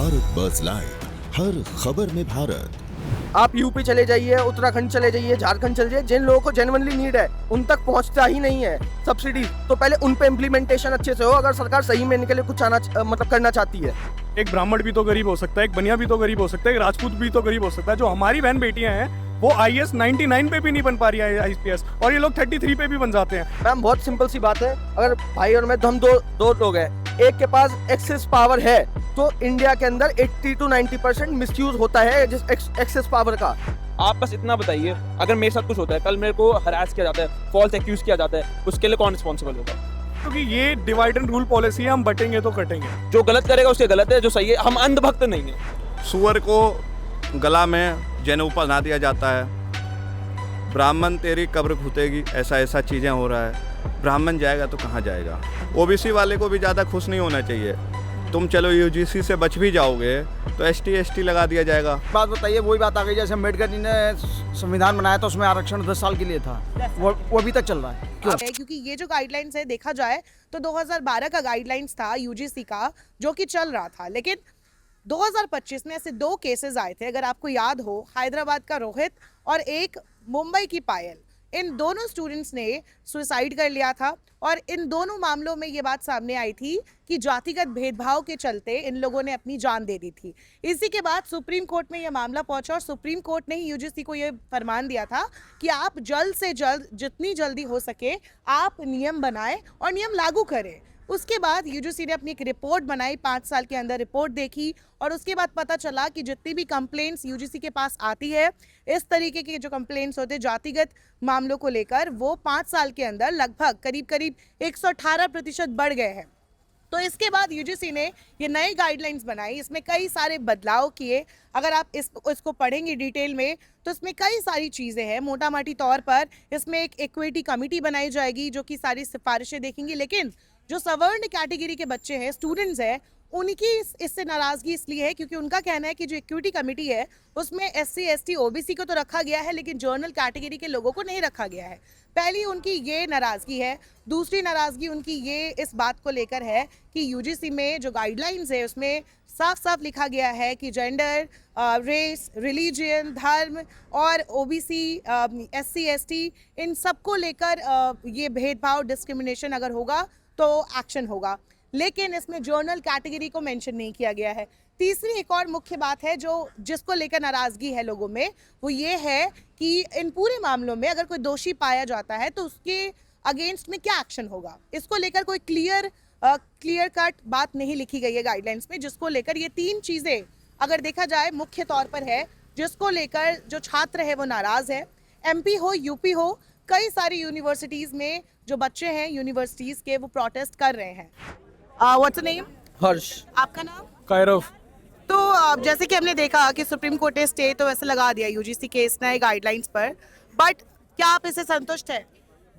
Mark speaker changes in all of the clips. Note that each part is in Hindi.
Speaker 1: भारत बस लाइव, हर खबर में भारत।
Speaker 2: आप यूपी चले जाइए, उत्तराखंड चले जाइए, झारखंड चले जाइए, जिन लोगों को जेन्युइनली नीड है उन तक पहुंचता ही नहीं है सब्सिडी। तो पहले उन पे इम्प्लीमेंटेशन अच्छे से हो, अगर सरकार सही में इनके लिए कुछ करना चाहती है।
Speaker 3: एक ब्राह्मण भी तो गरीब हो सकता है, एक बनिया भी तो गरीब हो सकता है, एक राजपूत भी तो गरीब हो सकता है। जो हमारी बहन बेटियां हैं वो IAS 99 पे भी नहीं बन पा रही है IPS, और ये लोग 33 पे भी बन जाते हैं।
Speaker 2: मैम बहुत सिंपल सी बात है, अगर भाई और मैं तो हम दो लोग हैं, एक के पास एक्सेस पावर है तो इंडिया के अंदर 80 to 90% मिसयूज होता है जिस एक्सेस पावर का।
Speaker 4: आप बस इतना बताइए, अगर मेरे साथ कुछ होता है, कल मेरे को हरास किया जाता है, फॉल्स एक्यूज किया जाता है, उसके लिए कौन रिस्पॉन्सिबल होगा?
Speaker 3: क्योंकि ये डिवाइड एंड रूल पॉलिसी है, हम बटेंगे तो कटेंगे।
Speaker 4: जो गलत करेगा उसके गलत है, जो सही है, हम अंधभक्त नहीं है।
Speaker 5: सुअर को गला में जनेऊ पहना दिया जाता है, ब्राह्मण तेरी कब्र घुटेगी, ऐसा चीज़ें हो रहा है। ब्राह्मण जाएगा तो कहाँ जाएगा? OBC वाले को भी ज़्यादा खुश नहीं होना चाहिए। तुम चलो UGC से बच भी जाओगे तो ST लगा दिया जाएगा।
Speaker 6: बात बताइए, वही बात आ गई जैसे अम्बेडकर जी ने संविधान बनाया था, उसमें आरक्षण 10 साल के लिए था, वो अभी तक चल रहा है। क्यों?
Speaker 7: क्योंकि ये जो गाइडलाइंस है देखा जाए तो 2012 का गाइडलाइंस था UGC का जो कि चल रहा था, लेकिन 2025 में ऐसे 2 केसेस आए थे, अगर आपको याद हो, हैदराबाद का रोहित और एक मुंबई की पायल। इन दोनों स्टूडेंट्स ने सुसाइड कर लिया था और इन दोनों मामलों में ये बात सामने आई थी कि जातिगत भेदभाव के चलते इन लोगों ने अपनी जान दे दी थी। इसी के बाद सुप्रीम कोर्ट में ये मामला पहुंचा और सुप्रीम कोर्ट ने ही UGC को ये फरमान दिया था कि आप जल्द से जल्द, जितनी जल्दी हो सके, आप नियम बनाएं और नियम लागू करें। उसके बाद UGC ने अपनी एक रिपोर्ट बनाई, 5 साल के अंदर रिपोर्ट देखी और उसके बाद पता चला कि जितनी भी कंप्लेंट्स UGC के पास आती है, इस तरीके के जो कंप्लेंट्स होते हैं जातिगत मामलों को लेकर, वो 5 साल के अंदर लगभग करीब 118% बढ़ गए हैं। तो इसके बाद UGC ने ये नई गाइडलाइंस बनाई, इसमें कई सारे बदलाव किए। अगर आप इसको पढ़ेंगे डिटेल में तो इसमें कई सारी चीज़ें हैं। मोटा मोटी तौर पर इसमें एक इक्विटी कमेटी बनाई जाएगी जो कि सारी सिफारिशें देखेंगी, लेकिन जो सवर्ण कैटेगरी के बच्चे हैं, स्टूडेंट्स हैं, उनकी इससे नाराज़गी इसलिए है क्योंकि उनका कहना है कि जो इक्विटी कमेटी है उसमें SC ST OBC को तो रखा गया है लेकिन जनरल कैटेगरी के लोगों को नहीं रखा गया है। पहली उनकी ये नाराज़गी है। दूसरी नाराज़गी उनकी ये इस बात को लेकर है कि UGC में जो गाइडलाइंस है उसमें साफ साफ लिखा गया है कि जेंडर, रेस, रिलीजियन, धर्म और OBC, SC ST, इन सबको लेकर ये भेदभाव, डिस्क्रिमिनेशन अगर होगा तो एक्शन होगा, लेकिन इसमें जर्नल कैटेगरी को मेंशन नहीं किया गया है। तीसरी एक और मुख्य बात है जो जिसको लेकर नाराज़गी है लोगों में, वो ये है कि इन पूरे मामलों में अगर कोई दोषी पाया जाता है तो उसके अगेंस्ट में क्या एक्शन होगा, इसको लेकर कोई क्लियर कट बात नहीं लिखी गई है गाइडलाइंस में, जिसको लेकर ये 3 चीज़ें अगर देखा जाए मुख्य तौर पर है, जिसको लेकर जो छात्र है वो नाराज़ है। MP हो, UP हो, कई सारी यूनिवर्सिटीज़ में जो बच्चे हैं यूनिवर्सिटीज़ के, वो प्रोटेस्ट कर रहे हैं। What's name?
Speaker 2: हर्ष।
Speaker 7: आपका नाम?
Speaker 3: कायरव।
Speaker 7: तो जैसे कि हमने देखा कि सुप्रीम कोर्ट ने स्टे तो वैसे लगा दिया UGC के इस नए गाइडलाइंस पर, बट क्या आप इससे संतुष्ट हैं?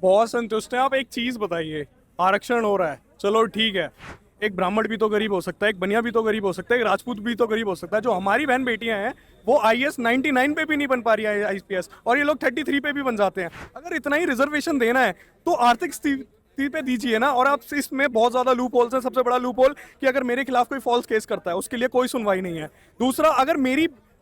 Speaker 3: बहुत संतुष्ट हैं। आप एक चीज़ बताइए, आरक्षण हो रहा है, चलो ठीक है, एक ब्राह्मण भी तो गरीब हो सकता है, एक बनिया भी तो गरीब हो सकता है, एक राजपूत भी तो गरीब हो सकता है। जो हमारी बहन बेटियां हैं वो IAS 99 पे भी नहीं बन पा रही है IPS, और ये लोग 33 पे भी बन जाते हैं। अगर इतना ही रिजर्वेशन देना है तो आर्थिक स्थिति पे दीजिए ना। और आप इसमें बहुत ज़्यादा लूप होल्स हैं। सबसे बड़ा लूप होल कि अगर मेरे खिलाफ कोई फॉल्स केस करता है उसके लिए कोई सुनवाई नहीं है। दूसरा, अगर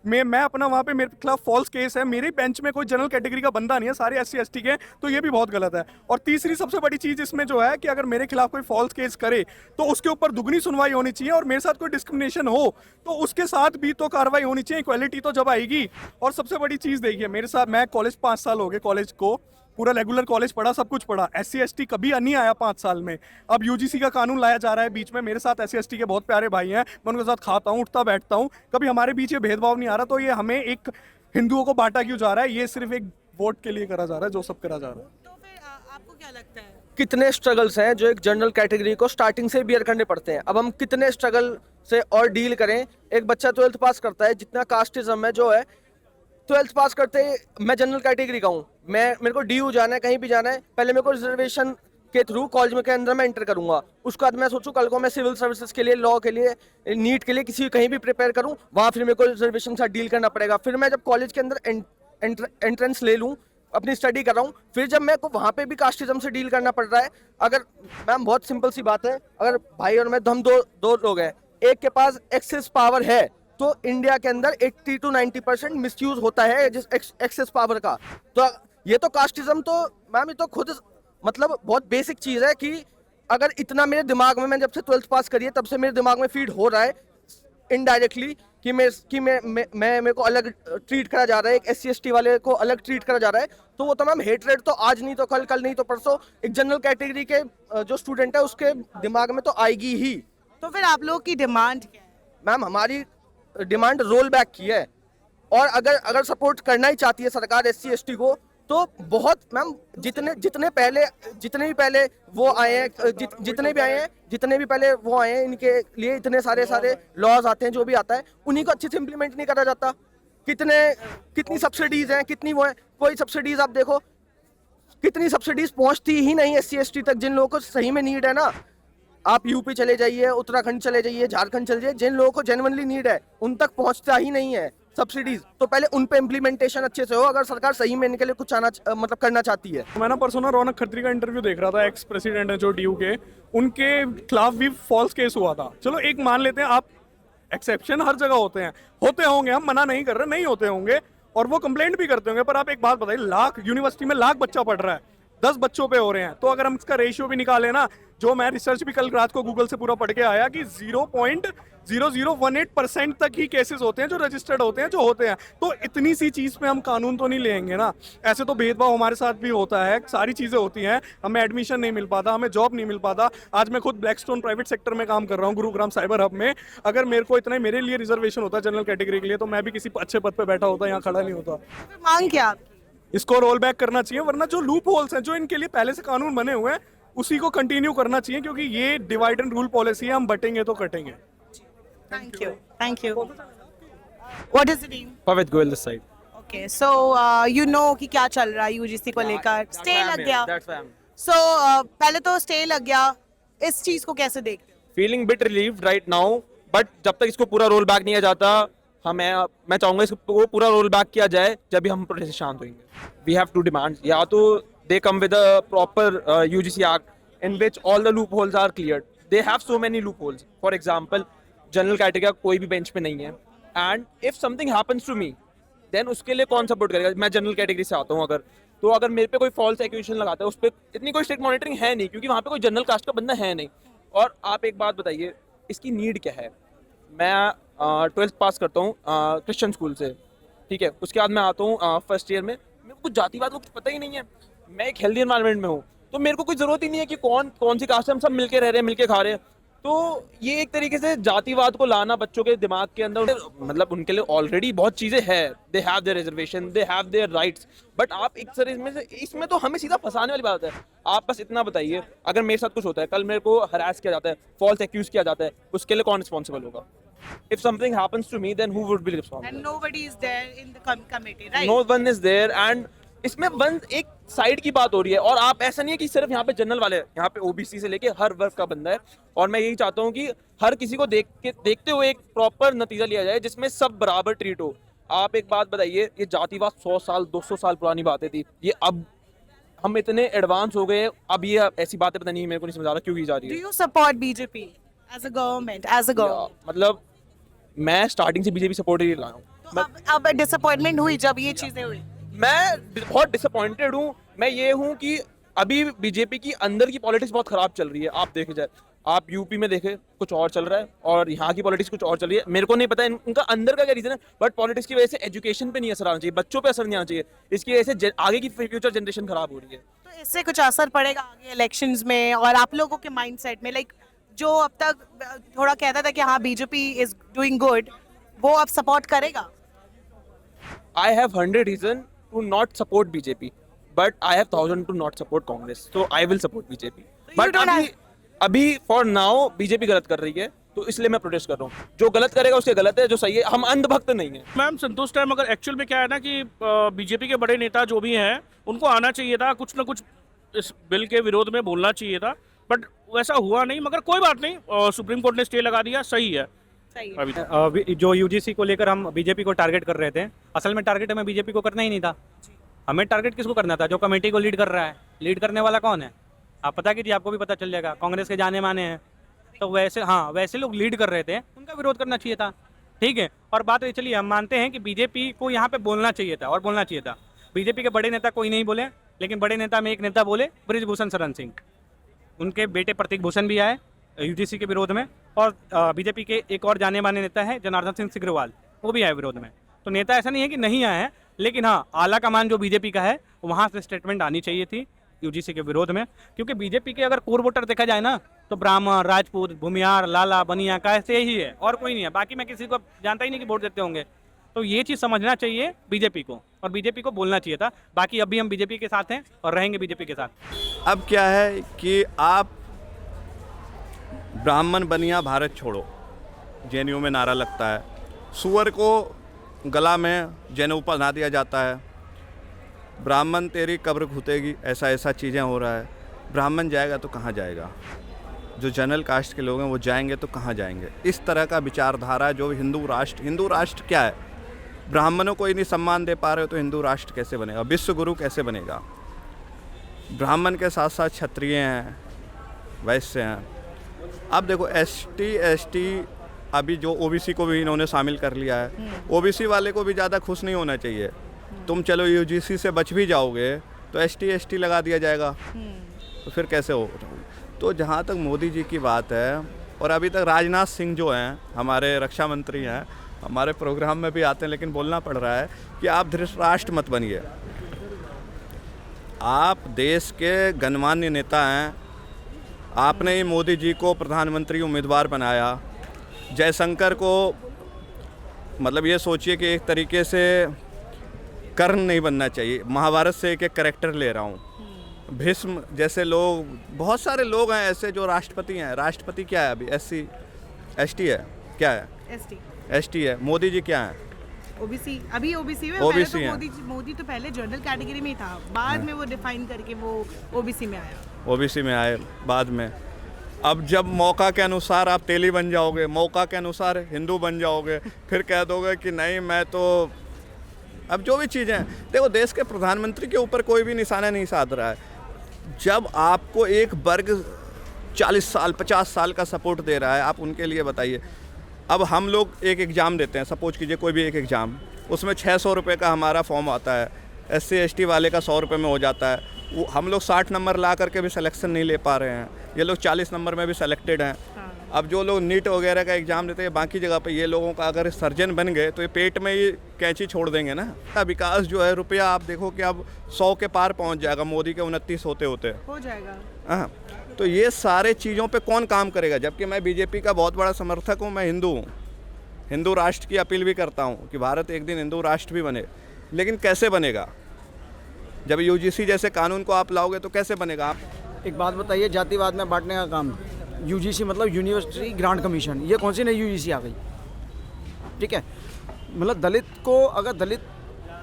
Speaker 3: मैं अपना वहाँ पे मेरे खिलाफ फॉल्स केस है, मेरे बेंच में कोई जनरल कैटेगरी का बंदा नहीं है, सारे SC ST के, तो ये भी बहुत गलत है। और तीसरी सबसे बड़ी चीज़ इसमें जो है कि अगर मेरे खिलाफ कोई फॉल्स केस करे तो उसके ऊपर दुगनी सुनवाई होनी चाहिए, और मेरे साथ कोई डिस्क्रिमिनेशन हो तो उसके साथ भी तो कार्रवाई होनी चाहिए। इक्वालिटी तो जब आएगी। और सबसे बड़ी चीज़ देखिए, मेरे साथ, मैं कॉलेज 5 साल हो गए, कॉलेज को पूरा रेगुलर कॉलेज पढ़ा, सब कुछ पढ़ा, SC ST कभी नहीं आया 5 साल में। अब UGC का कानून लाया जा रहा है बीच में। मेरे साथ SC ST के बहुत प्यारे भाई हैं, मैं उनके साथ खाता हूँ, उठता बैठता हूँ, कभी हमारे बीच ये भेदभाव नहीं आ रहा। तो ये हमें एक हिंदुओं को बांटा क्यों जा रहा है? ये सिर्फ एक वोट के लिए करा जा रहा है, जो सब करा जा रहा है।
Speaker 7: तो फिर आपको क्या लगता है
Speaker 2: कितने स्ट्रगल्स हैं जो एक जनरल कैटेगरी को स्टार्टिंग से बियर करने पड़ते हैं। अब हम कितने स्ट्रगल से और डील करें। एक बच्चा 12th पास करता है, जितना कास्टिज्म है जो है, 12th पास करते मैं जनरल कैटेगरी का हूँ, मेरे को DU जाना है, कहीं भी जाना है, पहले मेरे को रिजर्वेशन के थ्रू कॉलेज में के अंदर मैं एंटर करूंगा। उसके बाद मैं सोचूं कल को मैं सिविल सर्विसेज के लिए, लॉ के लिए, नीट के लिए किसी कहीं भी प्रिपेयर करूं, वहाँ फिर मेरे को रिजर्वेशन के साथ डील करना पड़ेगा। फिर मैं जब कॉलेज के अंदर एंट्रेंस ले लूँ, अपनी स्टडी कर रहा हूँ, फिर जब मेरे को वहाँ पे भी कास्टिज्म से डील करना पड़ रहा है। अगर मैम बहुत सिंपल सी बात है, अगर भाई और मैं तो हम दो लोग हैं, एक के पास एक्सेस पावर है तो इंडिया के अंदर 80 to 90% मिसयूज होता है जिस एक्सेस पावर का। तो ये तो कास्टिज्म तो मैम ये तो खुद मतलब बहुत बेसिक चीज है कि अगर इतना मेरे दिमाग में, मैंने जब से 12th पास करी है तब से मेरे दिमाग में फीड हो रहा है इनडायरेक्टली कि मेरे को अलग ट्रीट करा जा रहा है, एक SC/ST वाले को अलग ट्रीट करा जा रहा है, तो वो तो मैम हेटरेट तो आज नहीं तो कल, कल नहीं तो परसों एक जनरल कैटेगरी के जो स्टूडेंट है उसके दिमाग में तो आएगी ही।
Speaker 7: तो फिर आप लोगों की डिमांड क्या है?
Speaker 2: मैम हमारी डिमांड रोल बैक की है, और अगर सपोर्ट करना ही चाहती है सरकार SC/ST को तो बहुत मैम जितने भी पहले वो आए हैं, जितने भी पहले वो आए हैं, इनके लिए इतने सारे लॉज आते हैं, जो भी आता है उन्हीं को अच्छे से इम्प्लीमेंट नहीं करा जाता। कितनी सब्सिडीज हैं, कितनी वो है, कोई सब्सिडीज आप देखो कितनी सब्सिडीज पहुंचती ही नहीं SC/ST तक, जिन लोगों को सही में नीड है ना। आप यूपी चले जाइए, उत्तराखंड चले जाइए, झारखंड चले जाइए, जिन लोगों को जेन्युइनली नीड है उन तक पहुंचता ही नहीं है सब्सिडीज। तो पहले उन पे इम्प्लीमेंटेशन अच्छे से हो अगर सरकार सही में इनके लिए कुछ मतलब करना चाहती है।
Speaker 3: मैं ना परसों ना रौनक खत्री का इंटरव्यू देख रहा था, एक्स प्रेसिडेंट है जो DU के, उनके खिलाफ भी फॉल्स केस हुआ था। चलो एक मान लेते हैं, आप एक्सेप्शन हर जगह होते होंगे, हम मना नहीं कर रहे, नहीं होते होंगे और वो कंप्लेंट भी करते होंगे, पर आप एक बात बताइए, यूनिवर्सिटी में लाख बच्चा पढ़ रहा है, 10 बच्चों पे हो रहे हैं, तो अगर हम इसका रेशियो भी निकालें ना, जो मैं रिसर्च भी कल रात को गूगल से पूरा पढ़ के आया कि 0.0018% तक ही केसेस होते हैं जो रजिस्टर्ड होते हैं, जो होते हैं। तो इतनी सी चीज पे हम कानून तो नहीं लेंगे ना। ऐसे तो भेदभाव हमारे साथ भी होता है, सारी चीजें होती हैं, हमें एडमिशन नहीं मिल पाता, हमें जॉब नहीं मिल पाता। आज मैं खुद ब्लैकस्टोन प्राइवेट सेक्टर में काम कर रहा हूँ, गुरुग्राम साइबर हब में। अगर मेरे लिए रिजर्वेशन होता जनरल कैटेगरी के लिए, तो मैं भी किसी अच्छे पद पे बैठा होता, यहाँ खड़ा नहीं होता।
Speaker 7: फिर मांग क्या आपकी?
Speaker 3: इसको रोल बैक करना चाहिए, वरना जो लूप होल्स हैं, जो इनके लिए पहले से कानून बने हुए हैं, उसी को कंटिन्यू करना चाहिए, क्योंकि ये डिवाइड एंड रूल पॉलिसी है, हम बटेंगे तो कटेंगे।
Speaker 7: Thank you. What is the name?
Speaker 4: Pavit Goel this side.
Speaker 7: Okay, so you know कि क्या चल रहा है UGC को लेकर, स्टे लग गया।
Speaker 4: That's why I'm
Speaker 7: So पहले तो स्टे लग गया, इस चीज को कैसे देखते हो?
Speaker 4: feeling bit relieved right now, but जब तक इसको पूरा रोल बैक नहीं किया जाता, मैं चाहूंगा इसको पूरा रोल बैक किया जाए जब भी हम प्रोटेस्ट शांत होंगे। We have two demands, या तो they come with a proper UGC act in which all the loopholes are cleared. They have so many loopholes. For example, general category का कोई भी बेंच पे नहीं है, and if something happens to me then उसके लिए कौन सपोर्ट करेगा? मैं जनरल कैटेगरी से आता हूँ, अगर मेरे पे कोई फॉल्स एक्यूजेशन लगाता है, उस पर इतनी कोई स्ट्रिक्ट मॉनिटरिंग है नहीं, क्योंकि वहाँ पे कोई जनरल कास्ट का बंदा है नहीं। और आप एक बात बताइए, इसकी नीड क्या है? मैं 12th पास करता हूँ क्रिश्चियन स्कूल से, ठीक है, उसके बाद मैं आता हूँ फर्स्ट ईयर में, मेरे को कुछ जातिवाद को कुछ पता ही नहीं है, मैं एक हेल्दी एनवायरनमेंट में हूँ, तो मेरे को कोई ज़रूरत ही नहीं है कि कौन सी कास्ट है, हम सब मिलके रह रहे हैं, मिलके खा रहे हैं। तो ये एक तरीके से जातिवाद को लाना बच्चों के दिमाग के अंदर, मतलब उनके लिए ऑलरेडी बहुत चीज़ें हैं, they have their reservation, they have their rights, but आप एक तरह से इसमें तो हमें सीधा फंसाने वाली बात है। आप बस इतना बताइए, अगर मेरे साथ कुछ होता है, कल मेरे को हरास किया जाता है, फॉल्स एक्यूज किया जाता है, उसके लिए कौन रिस्पॉन्सिबल होगा? If something happens to me, then who would be responsible?
Speaker 7: And nobody is there in the committee, right?
Speaker 4: No one is there, and इसमें एक साइड की बात हो रही है, और आप ऐसा नहीं है कि सिर्फ यहाँ पे जनरल वाले, यहाँ पे OBC से लेके हर वर्ग का बंदा है, और मैं यही चाहता हूँ कि हर किसी को देखते हुए एक प्रॉपर नतीजा लिया जाए जिसमें सब बराबर ट्रीट हो। आप एक बात बताइए, ये जातिवाद 100 साल 200 साल पुरानी बातें थी, ये अब हम इतने एडवांस हो गए, अब ये ऐसी बातें पता नहीं, मेरे को नहीं समझ आ रहा क्यों की जा रही है।
Speaker 7: Do you support BJP as a government?
Speaker 4: मतलब मैं स्टार्टिंग से BJP सपोर्ट ही रहा हूँ।
Speaker 7: तो अब डिसअपॉइंटमेंट हुई जब ये चीजें हुई?
Speaker 4: मैं बहुत डिसअपॉइंटेड हूँ। मैं ये हूँ कि अभी बीजेपी की अंदर की पॉलिटिक्स बहुत खराब चल रही है। आप देखे जाए, आप यूपी में देखे कुछ और चल रहा है और यहाँ की पॉलिटिक्स कुछ और चल रही है। मेरे को नहीं पता उनका अंदर का क्या रीजन है, बट पॉलिटिक्स की वजह से एजुकेशन पे नहीं असर आना चाहिए, बच्चों पे असर नहीं आना चाहिए, इसकी वजह से आगे की फ्यूचर जनरेशन खराब हो रही है।
Speaker 7: तो इससे कुछ असर पड़ेगा आगे इलेक्शंस में, और आप लोगों के माइंडसेट में, लाइक जो अब तक थोड़ा कहता था कि हाँ बीजेपी इज डूइंग गुड, वो अब सपोर्ट करेगा?
Speaker 4: I have 100 reason to not support BJP, but I have 1000 to not support Congress, so I will support BJP. But अभी for now BJP गलत कर रही है, तो इसलिए मैं प्रोटेस्ट कर रहा हूँ। जो गलत करेगा उसके गलत है, जो सही है, हम अंधभक्त नहीं है।
Speaker 8: मैम संतोष टाइम अगर एक्चुअल में क्या है ना कि बीजेपी के बड़े नेता जो भी हैं उनको आना चाहिए था, कुछ ना कुछ इस बिल के विरोध में बोलना चाहिए था, बट वैसा हुआ नहीं। मगर कोई बात नहीं, सुप्रीम कोर्ट ने स्टे लगा दिया, सही है।
Speaker 9: अभी जो UGC को लेकर हम बीजेपी को टारगेट कर रहे थे, असल में टारगेट हमें बीजेपी को करना ही नहीं था। हमें टारगेट किसको करना था? जो कमेटी को लीड कर रहा है। लीड करने वाला कौन है? आप पता कीजिए, आपको भी पता चल जाएगा। कांग्रेस के जाने माने हैं, तो वैसे हाँ वैसे लोग लीड कर रहे थे, उनका विरोध करना चाहिए था। ठीक है, और बात ये चलिए हम मानते हैं कि बीजेपी को यहाँ पे बोलना चाहिए था और बोलना चाहिए था। बीजेपी के बड़े नेता कोई नहीं बोले, लेकिन बड़े नेता में एक नेता बोले, बृजभूषण शरण सिंह। उनके बेटे प्रतीक भूषण भी आए यूजीसी के विरोध में, और बीजेपी के एक और जाने माने नेता है जनार्दन सिंह सिग्रीवाल, वो भी आए विरोध में। तो नेता ऐसा नहीं है कि नहीं आए हैं, लेकिन हाँ आला कमान जो बीजेपी का है वहाँ से स्टेटमेंट आनी चाहिए थी यूजीसी के विरोध में। क्योंकि बीजेपी के अगर कोर वोटर देखा जाए ना तो ब्राह्मण, राजपूत, भूमियार, लाला, बनिया का ऐसे ही है और कोई नहीं है। बाकी मैं किसी को जानता ही नहीं कि वोट देते होंगे। तो ये चीज़ समझना चाहिए बीजेपी को, और बीजेपी को बोलना चाहिए था। बाकी अभी हम बीजेपी के साथ हैं और रहेंगे बीजेपी के साथ।
Speaker 5: अब क्या है कि आप ब्राह्मण बनिया भारत छोड़ो जेएनयू में नारा लगता है, सुअर को गला में जनेऊ पहना दिया जाता है, ब्राह्मण तेरी कब्र घुतेगी, ऐसा ऐसा चीज़ें हो रहा है। ब्राह्मण जाएगा तो कहाँ जाएगा? जो जनरल कास्ट के लोग हैं वो जाएंगे तो कहाँ जाएंगे? इस तरह का विचारधारा जो हिंदू राष्ट्र क्या है? ब्राह्मणों को ही नहीं सम्मान दे पा रहे हो तो हिंदू राष्ट्र कैसे बनेगा? विश्व गुरु कैसे बनेगा? ब्राह्मण के साथ साथ क्षत्रिय हैं, वैश्य हैं। अब देखो एसटी अभी जो ओबीसी को भी इन्होंने शामिल कर लिया है, ओबीसी वाले को भी ज़्यादा खुश नहीं होना चाहिए। तुम चलो यूजीसी से बच भी जाओगे तो एसटी लगा दिया जाएगा, तो फिर कैसे हो? तो जहाँ तक मोदी जी की बात है, और अभी तक राजनाथ सिंह जो हैं हमारे रक्षा मंत्री हैं, हमारे प्रोग्राम में भी आते हैं, लेकिन बोलना पड़ रहा है कि आप धृतराष्ट्र मत बनिए। आप देश के गणमान्य नेता हैं, आपने ही मोदी जी को प्रधानमंत्री उम्मीदवार बनाया। जयशंकर को मतलब ये सोचिए कि एक तरीके से कर्ण नहीं बनना चाहिए। महाभारत से एक कैरेक्टर ले रहा हूँ। भीष्म जैसे लोग, बहुत सारे लोग हैं ऐसे जो राष्ट्रपति हैं। राष्ट्रपति क्या है अभी? एसटी है, क्या है? एसटी है। मोदी जी क्या है?
Speaker 7: ओबीसी। अभी ओबीसी में,
Speaker 5: OBC
Speaker 7: पहले
Speaker 5: है।
Speaker 7: तो मोदी तो पहले जनरल कैटेगरी में ही था, बाद में वो डिफाइन करके वो ओबीसी में आया।
Speaker 5: ओबीसी में आए बाद में। अब जब मौका के अनुसार आप तेली बन जाओगे, मौका के अनुसार हिंदू बन जाओगे, फिर कह दोगे कि नहीं मैं तो, अब जो भी चीज़ें हैं, देखो देश के प्रधानमंत्री के ऊपर कोई भी निशाना नहीं साध रहा है। जब आपको एक वर्ग 40 साल 50 साल का सपोर्ट दे रहा है, आप उनके लिए बताइए। अब हम लोग एक एग्ज़ाम देते हैं, सपोज कीजिए कोई भी एक एग्ज़ाम, उसमें 600 रुपये का हमारा फॉर्म आता है, SC ST वाले का 100 रुपये में हो जाता है। वो हम लोग 60 नंबर ला करके भी सिलेक्शन नहीं ले पा रहे हैं, ये लोग 40 नंबर में भी सेलेक्टेड हैं। अब जो लोग नीट वगैरह का एग्ज़ाम देते हैं बाकी जगह पे, ये लोगों का अगर सर्जन बन गए तो ये पेट में ही कैंची छोड़ देंगे ना। विकास जो है रुपया आप देखो कि अब 100 के पार पहुंच जाएगा, मोदी के 29 होते होते
Speaker 7: हो जाएगा।
Speaker 5: हाँ, तो ये सारे चीज़ों पे कौन काम करेगा? जबकि मैं बीजेपी का बहुत बड़ा समर्थक हूँ, मैं हिंदू हूँ, हिंदू राष्ट्र की अपील भी करता हूँ कि भारत एक दिन हिंदू राष्ट्र भी बने। लेकिन कैसे बनेगा? जब यूजीसी जैसे कानून को आप लाओगे तो कैसे बनेगा? आप
Speaker 6: एक बात बताइए, जातिवाद में बांटने का काम, यूजीसी मतलब यूनिवर्सिटी ग्रांट कमीशन, ये कौन सी नई यूजीसी आ गई? ठीक है, मतलब दलित को, अगर दलित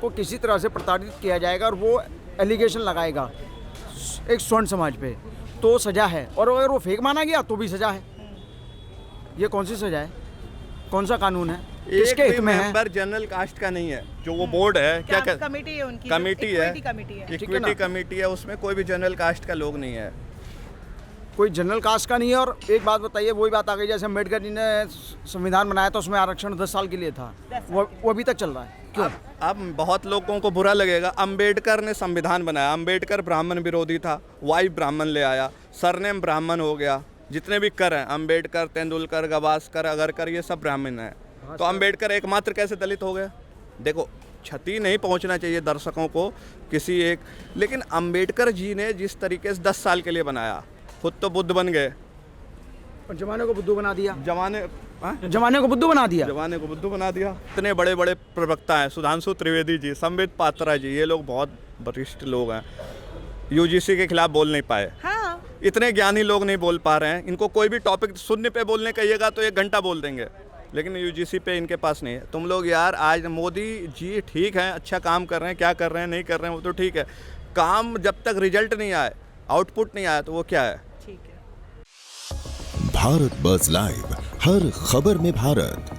Speaker 6: को किसी तरह से प्रताड़ित किया जाएगा और वो एलिगेशन लगाएगा एक स्वर्ण समाज पे, तो सज़ा है, और अगर वो फेक माना गया तो भी सज़ा है। ये कौन सी सज़ा है? कौन सा कानून है? किसके हित में है?
Speaker 5: मेंबर जनरल कास्ट का नहीं है, जो वो बोर्ड है, क्या
Speaker 7: कमेटी है उनकी,
Speaker 5: कमेटी है,
Speaker 7: इक्विटी
Speaker 5: कमेटी है, उसमें कोई भी जनरल कास्ट का लोग नहीं है,
Speaker 6: कोई जनरल कास्ट का नहीं है। और एक बात बताइए, वही बात आ गई जैसे अम्बेडकर जी ने संविधान बनाया तो उसमें आरक्षण 10 साल के लिए था, वो अभी तक चल रहा है। क्यों?
Speaker 5: अब बहुत लोगों को बुरा लगेगा, अम्बेडकर ने संविधान बनाया, अम्बेडकर ब्राह्मण विरोधी था, वाइफ ब्राह्मण ले आया, सरनेम ब्राह्मण हो गया, जितने भी कर हैं, अम्बेडकर, तेंदुलकर, गवास्कर, अगरकर, ये सब ब्राह्मण हैं। तो अम्बेडकर एकमात्र कैसे दलित हो गया? देखो, क्षति नहीं पहुंचना चाहिए दर्शकों को किसी एक, लेकिन अम्बेडकर जी ने जिस तरीके से 10 साल के लिए बनाया, खुद तो बुद्ध बन गए
Speaker 6: और जमाने को बुद्धू बना दिया।
Speaker 5: जमाने
Speaker 6: को बुद्धू बना दिया।
Speaker 5: जमाने को बुद्धू बना दिया। इतने बड़े बड़े प्रवक्ता हैं, सुधांशु त्रिवेदी जी, संबित पात्रा जी, ये लोग बहुत वरिष्ठ लोग हैं, यूजीसी के खिलाफ बोल नहीं पाए।
Speaker 7: हाँ।
Speaker 5: इतने ज्ञानी लोग नहीं बोल पा रहे हैं। इनको कोई भी टॉपिक शून्य पे बोलने कहिएगा तो 1 घंटा बोल देंगे, लेकिन यूजीसी पे इनके पास नहीं है। तुम लोग यार, आज मोदी जी ठीक है, अच्छा काम कर रहे हैं, क्या कर रहे हैं नहीं कर रहे हैं वो तो ठीक है, काम जब तक रिजल्ट नहीं आए, आउटपुट नहीं आया तो वो क्या है?
Speaker 7: ठीक है।
Speaker 1: भारत बज़ लाइव, हर खबर में भारत।